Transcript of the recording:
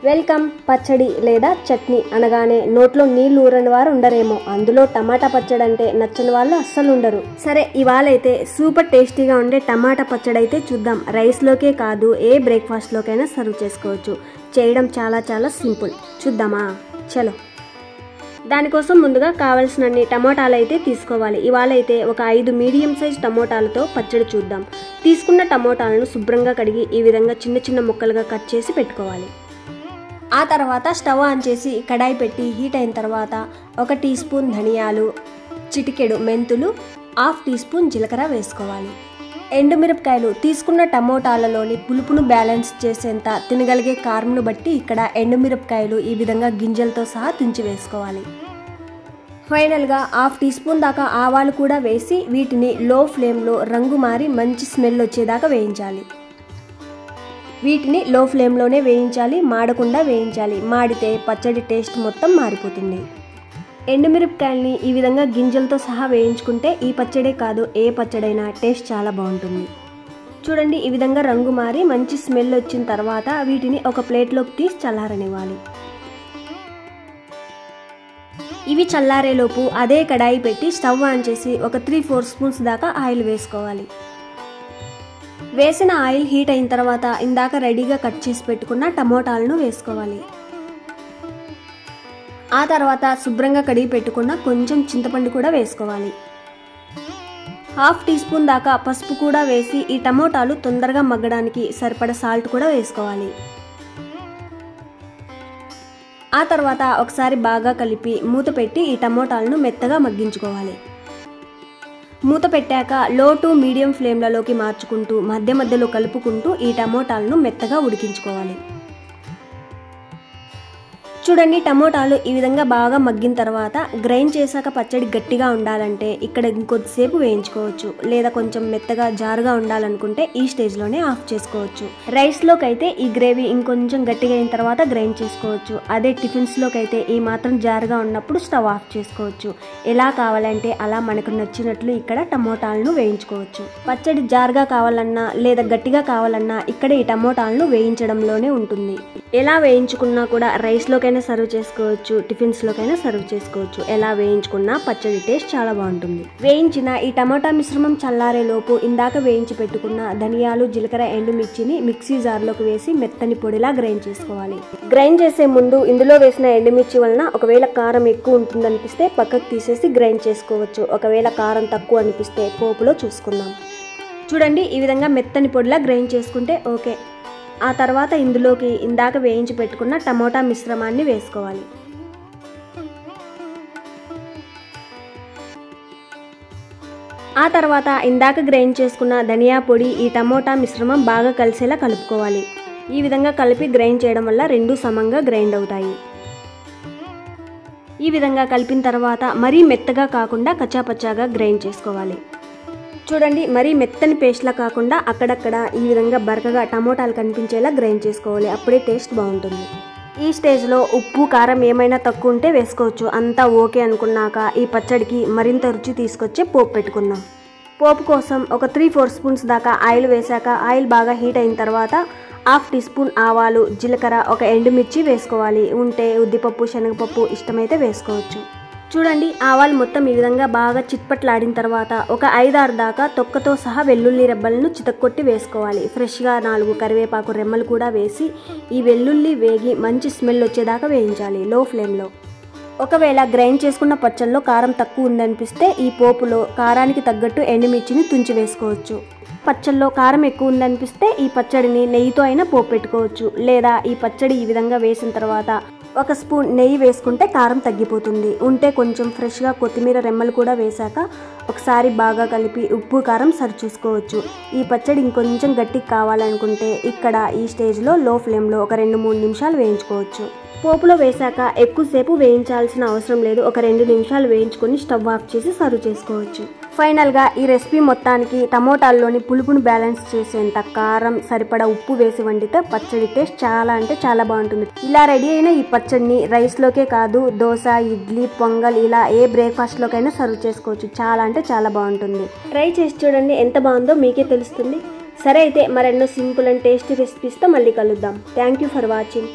Welcome. పచ్చడి లేదా చట్నీ అనగానే నోట్లో నీళ్లు ఊరని వారు ఉండరేమో, అందులో టమాటా పచ్చడి అంటే నచ్చని వాళ్ళు అస్సలు ఉండరు. సరే, ఇవాళ అయితే సూపర్ టేస్టీగా ఉండే టమాటా పచ్చడి అయితే చూద్దాం. రైస్లోకే కాదు, ఏ బ్రేక్ఫాస్ట్లోకైనా సర్వ్ చేసుకోవచ్చు. చేయడం చాలా చాలా సింపుల్. చూద్దామా? చలో. దానికోసం ముందుగా కావాల్సినన్ని టమోటాలు అయితే తీసుకోవాలి. ఇవాళ అయితే ఒక 5 మీడియం సైజ్ టమోటాలతో పచ్చడి చూద్దాం. తీసుకున్న టమోటాలను శుభ్రంగా కడిగి ఈ విధంగా చిన్న చిన్న ముక్కలుగా కట్ చేసి పెట్టుకోవాలి. ఆ తర్వాత స్టవ్ ఆన్ చేసి కడాయి పెట్టి హీట్ అయిన తర్వాత 1 టీ స్పూన్ ధనియాలు, చిటికెడు మెంతులు, 1/2 టీ స్పూన్ జీలకర్ర వేసుకోవాలి. ఎండుమిరపకాయలు, తీసుకున్న టమోటాలలోని పులుపును బ్యాలెన్స్ చేసేంత తినగలిగే కారంను బట్టి ఇక్కడ ఎండుమిరపకాయలు ఈ విధంగా గింజలతో సహా తుంచి వేసుకోవాలి. ఫైనల్గా 1/2 టీ స్పూన్ దాకా ఆవాలు కూడా వేసి వీటిని లో ఫ్లేమ్లో రంగు మారి మంచి స్మెల్ వచ్చేదాకా వేయించాలి. వీటిని లో ఫ్లేమ్లోనే వేయించాలి, మాడకుండా వేయించాలి. మాడితే పచ్చడి టేస్ట్ మొత్తం మారిపోతుంది. ఎండుమిరపకాయల్ని ఈ విధంగా గింజలతో సహా వేయించుకుంటే ఈ పచ్చడే కాదు, ఏ పచ్చడైనా టేస్ట్ చాలా బాగుంటుంది. చూడండి, ఈ విధంగా రంగు మారి మంచి స్మెల్ వచ్చిన తర్వాత వీటిని ఒక ప్లేట్లోకి తీసి చల్లారనివ్వాలి. ఇవి చల్లారేలోపు అదే కడాయి పెట్టి స్టవ్ ఆన్ చేసి ఒక 3-4 స్పూన్స్ దాకా ఆయిల్ వేసుకోవాలి. వేసిన ఆయిల్ హీట్ అయిన తర్వాత ఇందాక రెడీగా కట్ చేసి పెట్టుకున్న టమోటాలను వేసుకోవాలి. ఆ తర్వాత శుభ్రంగా కడిగి పెట్టుకున్న కొంచెం చింతపండు కూడా వేసుకోవాలి. 1/2 టీ స్పూన్ దాకా పసుపు కూడా వేసి ఈ టమోటాలు తొందరగా మగ్గడానికి సరిపడ సాల్ట్ కూడా వేసుకోవాలి. ఆ తర్వాత ఒకసారి బాగా కలిపి మూత పెట్టి ఈ టమోటాలను మెత్తగా మగ్గించుకోవాలి. మూత పెట్టాక లో టు మీడియం ఫ్లేమ్లలోకి మార్చుకుంటూ మధ్య మధ్యలో కలుపుకుంటూ ఈ టమోటాలను మెత్తగా ఉడికించుకోవాలి. చూడండి, టమోటాలు ఈ విధంగా బాగా మగ్గిన తర్వాత గ్రైండ్ చేశాక పచ్చడి గట్టిగా ఉండాలంటే ఇక్కడ ఇంకొద్దిసేపు వేయించుకోవచ్చు, లేదా కొంచెం మెత్తగా జారుగా ఉండాలనుకుంటే ఈ స్టేజ్లోనే ఆఫ్ చేసుకోవచ్చు. రైస్లోకి అయితే ఈ గ్రేవీ ఇంకొంచెం గట్టిగా అయిన తర్వాత గ్రైండ్ చేసుకోవచ్చు. అదే టిఫిన్స్లోకి అయితే ఈ మాత్రం జారుగా ఉన్నప్పుడు స్టవ్ ఆఫ్ చేసుకోవచ్చు. ఎలా కావాలంటే అలా మనకు నచ్చినట్లు ఇక్కడ టమోటాలను వేయించుకోవచ్చు. పచ్చడి జారుగా కావాలన్నా లేదా గట్టిగా కావాలన్నా ఇక్కడ ఈ టమోటాలను వేయించడంలోనే ఉంటుంది. ఎలా వేయించుకున్నా కూడా రైస్లోకైనా సర్వ్ చేసుకోవచ్చు, టిఫిన్స్లోకైనా సర్వ్ చేసుకోవచ్చు. ఎలా వేయించుకున్నా పచ్చడి టేస్ట్ చాలా బాగుంటుంది. వేయించిన ఈ టమాటా మిశ్రమం చల్లారే లోపు ఇందాక వేయించి పెట్టుకున్న ధనియాలు, జీలకర్ర, ఎండుమిర్చిని మిక్సీ జార్లోకి వేసి మెత్తని పొడిలా గ్రైండ్ చేసుకోవాలి. గ్రైండ్ చేసే ముందు ఇందులో వేసిన ఎండుమిర్చి వలన ఒకవేళ కారం ఎక్కువ ఉంటుందనిపిస్తే పక్కకు తీసేసి గ్రైండ్ చేసుకోవచ్చు. ఒకవేళ కారం తక్కువ అనిపిస్తే పోపులో చూసుకుందాం. చూడండి, ఈ విధంగా మెత్తని పొడిలా గ్రైండ్ చేసుకుంటే ఓకే. ఆ తర్వాత ఇందులోకి ఇందాక వేయించి పెట్టుకున్న టమోటా మిశ్రమాన్ని వేసుకోవాలి. ఆ తర్వాత ఇందాక గ్రైండ్ చేసుకున్న ధనియా పొడి, ఈ టమోటా మిశ్రమం బాగా కలిసేలా కలుపుకోవాలి. ఈ విధంగా కలిపి గ్రైండ్ చేయడం వల్ల రెండు సమంగా గ్రైండ్ అవుతాయి. ఈ విధంగా కలిపిన తర్వాత మరీ మెత్తగా కాకుండా కచ్చాపచ్చాగా గ్రైండ్ చేసుకోవాలి. చూడండి, మరీ మెత్తని పేస్ట్లా కాకుండా అక్కడక్కడ ఈ విధంగా బరకగా టమోటాలు కనిపించేలా గ్రైండ్ చేసుకోవాలి. అప్పుడే టేస్ట్ బాగుంటుంది. ఈ స్టేజ్లో ఉప్పు, కారం ఏమైనా తక్కువ ఉంటే వేసుకోవచ్చు. అంతా ఓకే అనుకున్నాక ఈ పచ్చడికి మరింత రుచి తీసుకొచ్చే పోపు పెట్టుకుందాం. పోపు కోసం ఒక 3-4 స్పూన్స్ దాకా ఆయిల్ వేశాక ఆయిల్ బాగా హీట్ అయిన తర్వాత 1/2 టీ స్పూన్ ఆవాలు, జీలకర్ర, ఒక ఎండుమిర్చి వేసుకోవాలి. ఉంటే ఉద్దిపప్పు, శనగపప్పు ఇష్టమైతే వేసుకోవచ్చు. చూడండి, ఆవాలు మొత్తం ఈ విధంగా బాగా చిట్పట్లాడిన తర్వాత ఒక 5-6 దాకా తొక్కతో సహా వెల్లుల్లి రెబ్బలను చితక్కొట్టి వేసుకోవాలి. ఫ్రెష్గా 4 కరివేపాకు రెమ్మలు కూడా వేసి ఈ వెల్లుల్లి వేగి మంచి స్మెల్ వచ్చేదాకా వేయించాలి లో ఫ్లేమ్లో. ఒకవేళ గ్రైండ్ చేసుకున్న పచ్చళ్ళలో కారం తక్కువ ఉందనిపిస్తే ఈ పోపులో కారానికి తగ్గట్టు ఎండుమిర్చిని తుంచి వేసుకోవచ్చు. పచ్చళ్ళలో కారం ఎక్కువ ఉందనిపిస్తే ఈ పచ్చడిని నెయ్యితో అయినా పోపు పెట్టుకోవచ్చు. లేదా ఈ పచ్చడి ఈ విధంగా వేసిన తర్వాత 1 స్పూన్ నెయ్యి వేసుకుంటే కారం తగ్గిపోతుంది. ఉంటే కొంచెం ఫ్రెష్గా కొత్తిమీర రెమ్మలు కూడా వేశాక ఒకసారి బాగా కలిపి ఉప్పు, కారం సరి చూసుకోవచ్చు. ఈ పచ్చడి ఇంకొంచెం గట్టిగా కావాలనుకుంటే ఇక్కడ ఈ స్టేజ్లో లో ఫ్లేమ్లో ఒక 2-3 నిమిషాలు వేయించుకోవచ్చు. పోపులో వేశాక ఎక్కువసేపు వేయించాల్సిన అవసరం లేదు. ఒక 2 నిమిషాలు వేయించుకొని స్టవ్ ఆఫ్ చేసి సర్వ్ చేసుకోవచ్చు. ఫైనల్గా ఈ రెసిపీ మొత్తానికి టమోటాల్లోని పులుపును బ్యాలెన్స్ చేసేంత కారం, సరిపడా ఉప్పు వేసి వండితే పచ్చడి టేస్ట్ చాలా అంటే చాలా బాగుంటుంది. ఇలా రెడీ అయిన ఈ పచ్చడిని రైస్లోకే కాదు, దోశ, ఇడ్లీ, పొంగల్ ఇలా ఏ బ్రేక్ఫాస్ట్లోకైనా సర్వ్ చేసుకోవచ్చు. చాలా అంటే చాలా బాగుంటుంది. ట్రై చేసి చూడండి, ఎంత బాగుందో మీకే తెలుస్తుంది. సరే, అయితే మరెన్నో సింపుల్ అండ్ టేస్టీ రెసిపీస్తో మళ్ళీ కలుద్దాం. Thank you for watching.